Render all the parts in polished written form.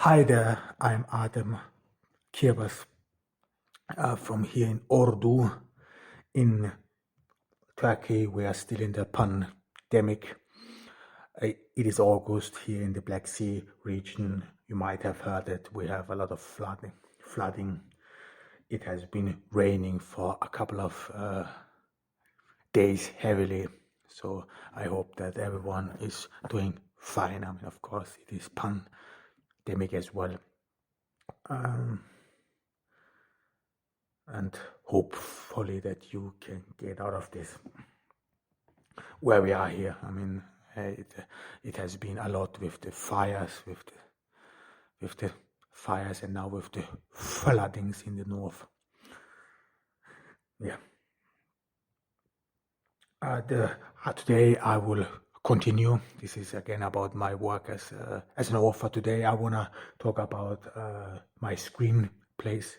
Hi there, I'm Adam Kirbas from here in Ordu in Turkey. We are still in the pandemic. It is August here in the Black Sea region. You might have heard that we have a lot of flooding. It has been raining for a couple of days heavily. So I hope that everyone is doing fine. I mean, of course, it is pandemic as well. And hopefully that you can get out of this where we are here. I mean, it has been a lot with the fires, and now with the floodings in the north. Yeah. Today I will continue. This is again about my work as an author. Today I wanna talk about my screenplays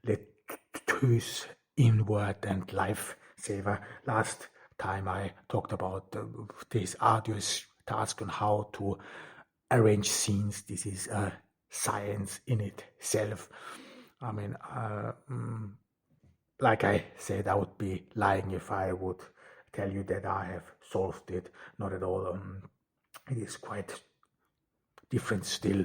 Lettuce, Invert and Lifesaver. Last time I talked about this arduous task on how to arrange scenes. This is a science in itself. I mean, like I said, I would be lying if I would tell you that I have solved it. Not at all. It is quite different still,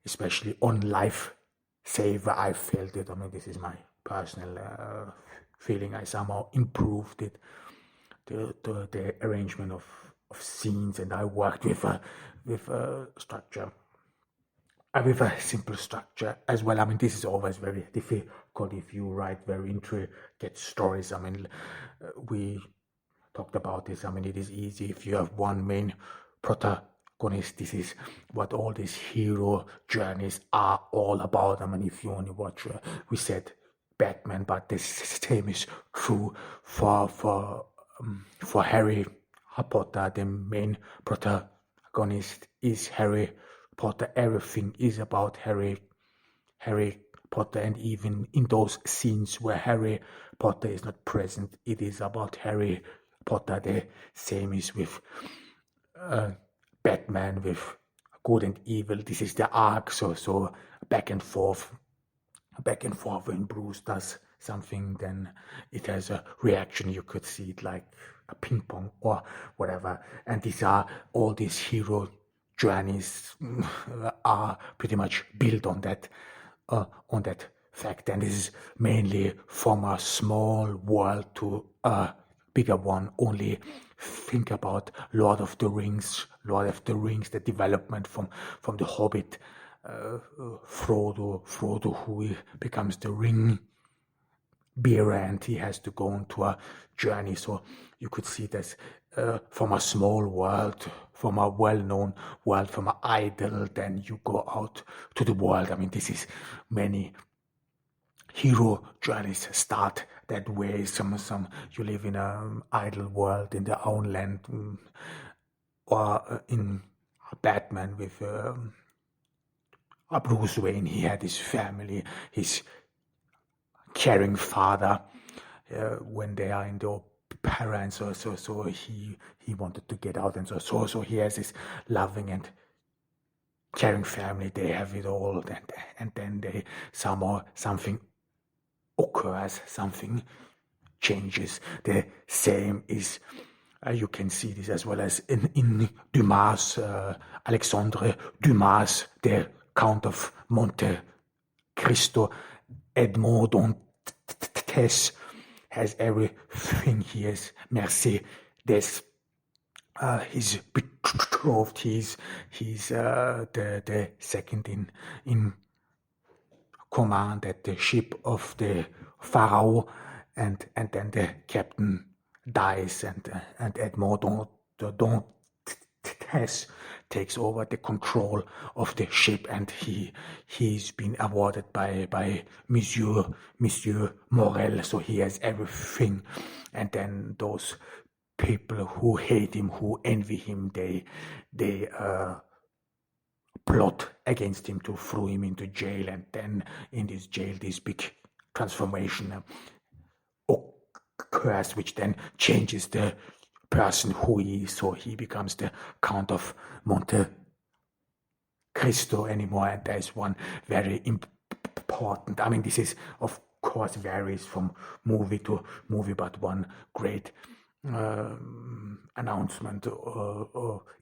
especially on Lifesaver. I felt it. I mean, this is my personal feeling. I somehow improved it, the arrangement of scenes, and I worked with a structure. With a simple structure as well. I mean, this is always very difficult if you write very intricate stories. I mean, we talked about this. I mean, it is easy if you have one main protagonist. This is what all these hero journeys are all about. I mean, if you only watch, we said Batman, but the same is true for Harry Potter. The main protagonist is Harry Potter. Everything is about Harry Potter, and even in those scenes where Harry Potter is not present, it is about Harry Potter. The same is with Batman, with good and evil. This is the arc. So back and forth. When Bruce does something, then it has a reaction. You could see it like a ping pong or whatever. And all these hero journeys are pretty much built on that fact. And this is mainly from a small world to a bigger one. Only think about Lord of the Rings, the development from the Hobbit, Frodo, who becomes the ring bearer, and he has to go into a journey. So you could see this from a small world, from a well-known world, from an idol, then you go out to the world. I mean, this is many hero journeys start that way. Some you live in an idle world in their own land, or in Batman with Bruce Wayne. He had his family, his caring father, when they are in the parents. So he wanted to get out, and so he has this loving and caring family. They have it all, and then something occurs, something changes. The same is, you can see this as well as in Dumas, Alexandre Dumas, the Count of Monte Cristo. Edmond Dantes has everything. He has Mercedes, his betrothed. He's the second in command at the ship of the Pharaoh, and then the captain dies, and Edmond Dantes takes over the control of the ship, and he's been awarded by Monsieur Morel, so he has everything. And then those people who hate him, who envy him, they plot against him to throw him into jail, and then in this jail this big transformation occurs, which then changes the person who he is. So he becomes the Count of Monte Christo anymore. And there's one very important, I mean, this is of course varies from movie to movie, but one great announcement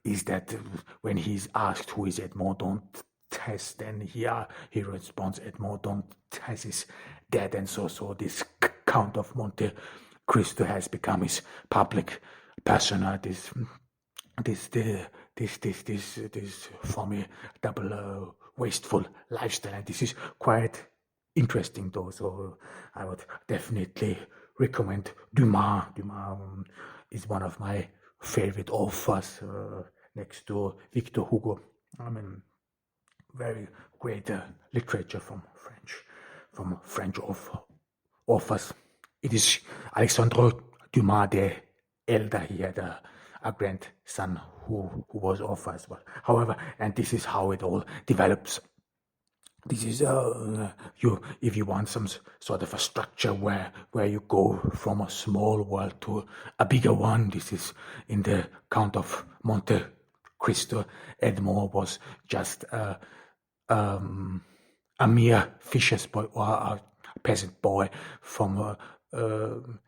is that when he's asked who is Edmond Dantes, then he responds Edmond Dantes is dead, and so this Count of Monte Cristo has become his public persona. This formidable wasteful lifestyle, and this is quite interesting though. So I would definitely recommend Dumas. Dumas is one of my favorite authors next to Victor Hugo. I mean, very great literature from French authors. It is Alexandre Dumas the elder. He had a grandson who was author as well. However, and this is how it all develops. This is if you want some sort of a structure where you go from a small world to a bigger one. This is in the Count of Monte Cristo. Edmond was just a mere fisher's boy or a peasant boy from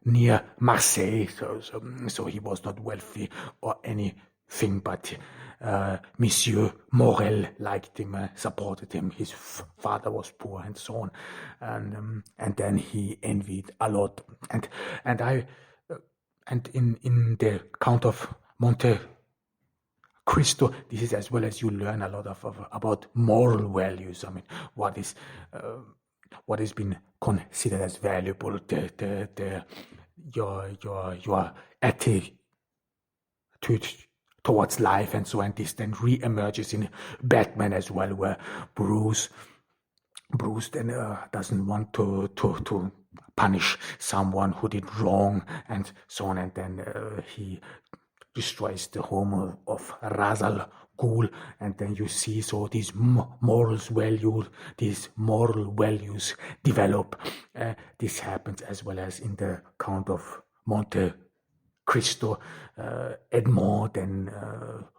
near Marseille, so he was not wealthy or anything, but Monsieur Morel liked him, supported him. His father was poor, and so on, and then he envied a lot. And in the Count of Monte Cristo, this is as well as you learn a lot about moral values. I mean, what has been considered as valuable, your attitude towards life, and so on. This then re-emerges in Batman as well, where Bruce then doesn't want to punish someone who did wrong, and so on, and then he destroys the home of Ra's al Ghul, and then you see these moral values develop. This happens as well as in the Count of Monte Cristo. Edmond then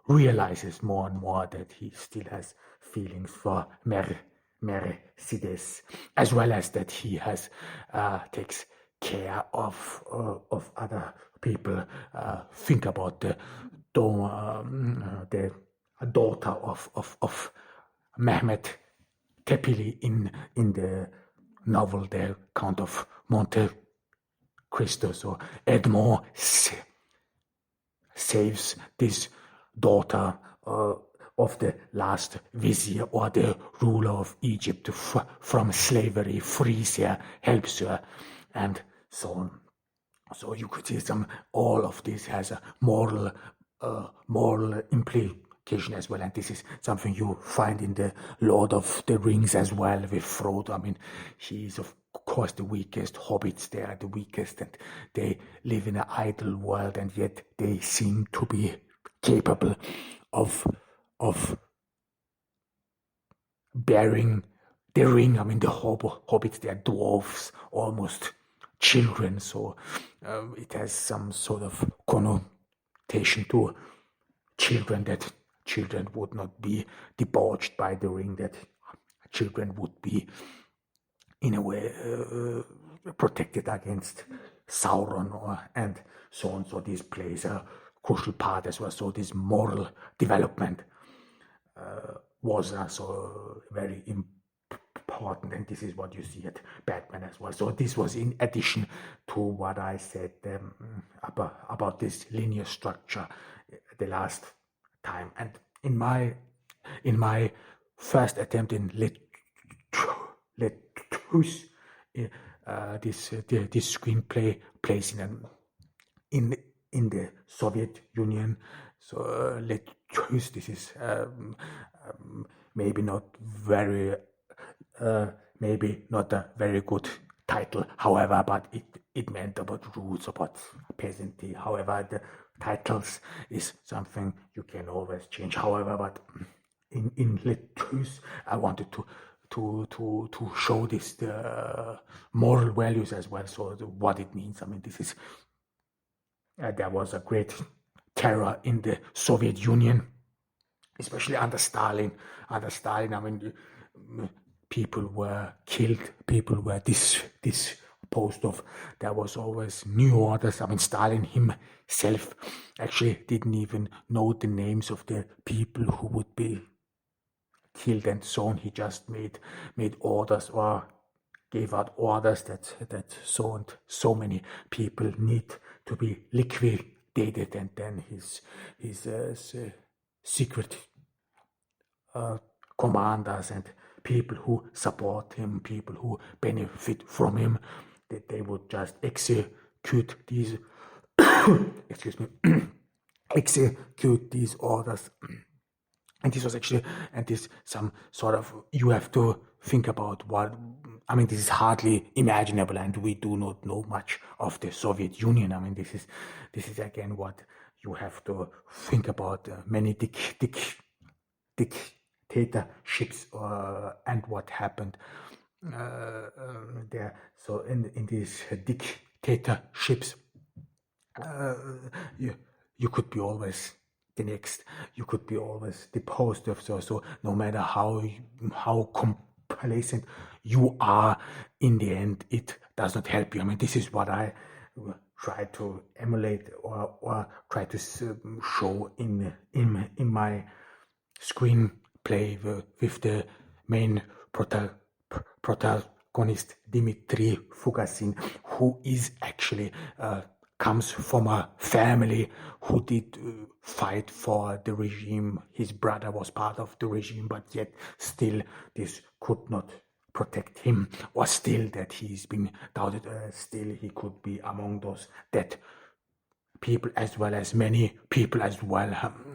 realizes more and more that he still has feelings for Mercedes, as well as that he takes care of other people. Think about the daughter of Mehmet Tepeli in the novel The Count of Monte Cristo. So Edmond saves this daughter of the last vizier, or the ruler of Egypt, from slavery, frees her, helps her, and so on. So you could see all of this has a moral implication as well, and this is something you find in the Lord of the Rings as well with Frodo. I mean, he is of course the weakest. Hobbits, they are the weakest, and they live in an idle world, and yet they seem to be capable of bearing the ring. I mean, the hobbits, they are dwarves, almost children, so it has some sort of connotation to children, that children would not be debauched by the ring, that children would be in a way protected against Sauron, and so on. So this plays a crucial part as well. So this moral development was also very important, and this is what you see at Batman as well. So this was in addition to what I said about this linear structure the last time. And in my first attempt in Lettuce, this screenplay plays in the Soviet Union. So Lettuce, this is maybe not a very good title, however, but it meant about roots, about peasantry. However, the titles is something you can always change. However, but in Lettuce, I wanted to show this the moral values as well. So what it means. I mean, this is there was a great terror in the Soviet Union, especially under Stalin. Under Stalin, I mean, people were killed, people were disposed of. There was always new orders. I mean, Stalin himself actually didn't even know the names of the people who would be killed and so on. He just made orders or gave out orders that so and so many people need to be liquidated, and then his secret commanders and people who support him, people who benefit from him, that they would just execute these excuse me execute these orders. And this was actually, and this some sort of, you have to think about what, I mean, this is hardly imaginable, and we do not know much of the Soviet Union. I mean, this is again what you have to think about, many dictatorships and what happened there. So in these dictatorships, you could be always the next, you could be always deposed of. So no matter how complacent you are, in the end it does not help you. I mean, this is what I try to emulate or try to show in my screenplay with the main protagonist Dmitry Fugasin, who is actually comes from a family who did fight for the regime. His brother was part of the regime, but yet still this could not protect him, or still that he's been doubted, still he could be among those dead people as well as many people as well.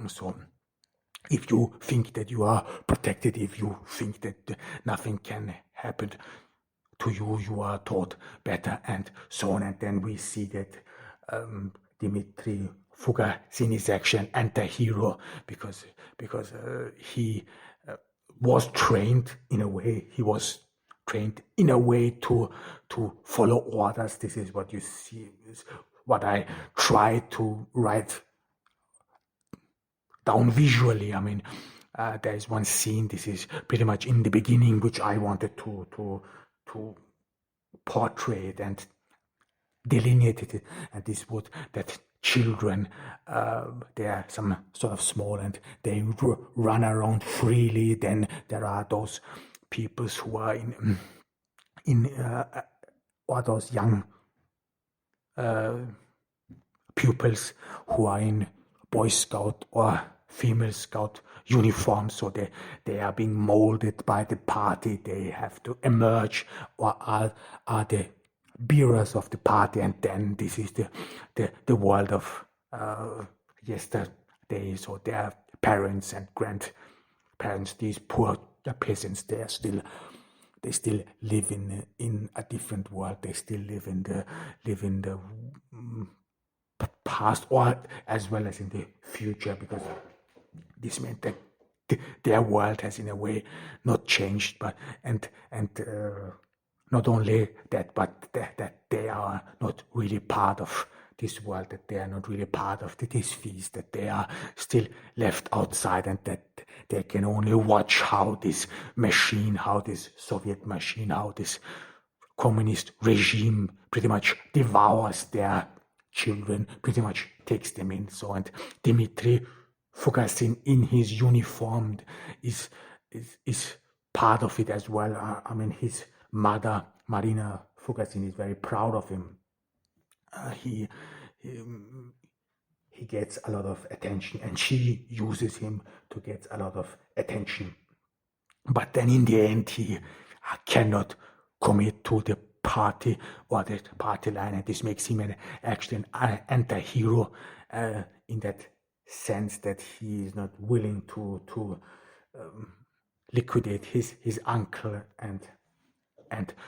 So if you think that you are protected, if you think that nothing can happen to you, you are taught better and so on. And then we see that Dmitry Fugasin is actually an anti-hero because he was trained in a way. He was trained in a way to follow orders. This is what you see, is what I try to write down visually. I mean, there is one scene, this is pretty much in the beginning, which I wanted to portray it and delineated it, and this would, that children, they are some sort of small and they run around freely. Then there are those people who are in or those young pupils who are in Boy Scout or female Scout uniforms, so they are being molded by the party. They have to emerge, or are the bearers of the party. And then this is the world of yesterday. So their parents and grandparents, these poor peasants, they still live in a different world. They still live in the past, or as well as in the future, because this meant that their world has in a way not changed, but and not only that, but that they are not really part of this world, that they are not really part of this feast, that they are still left outside, and that they can only watch how this machine, how this Soviet machine, how this communist regime pretty much devours their children, pretty much takes them in. So, and Dmitry Fugasin in his uniform is part of it as well. I mean, his mother, Marina Fugasin, is very proud of him. He gets a lot of attention, and she uses him to get a lot of attention. But then in the end, he cannot commit to the party or the party line, and this makes him actually an anti-hero in that sense, that he is not willing to liquidate his uncle and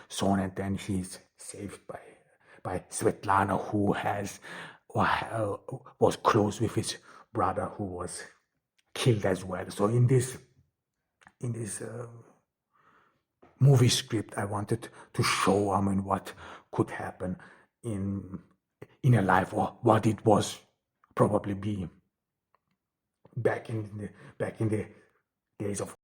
so on. And then he's saved by Svetlana, who has or was close with his brother, who was killed as well. So in this movie script, I wanted to show, I mean, what could happen in a life, or what it was probably be. back in the days of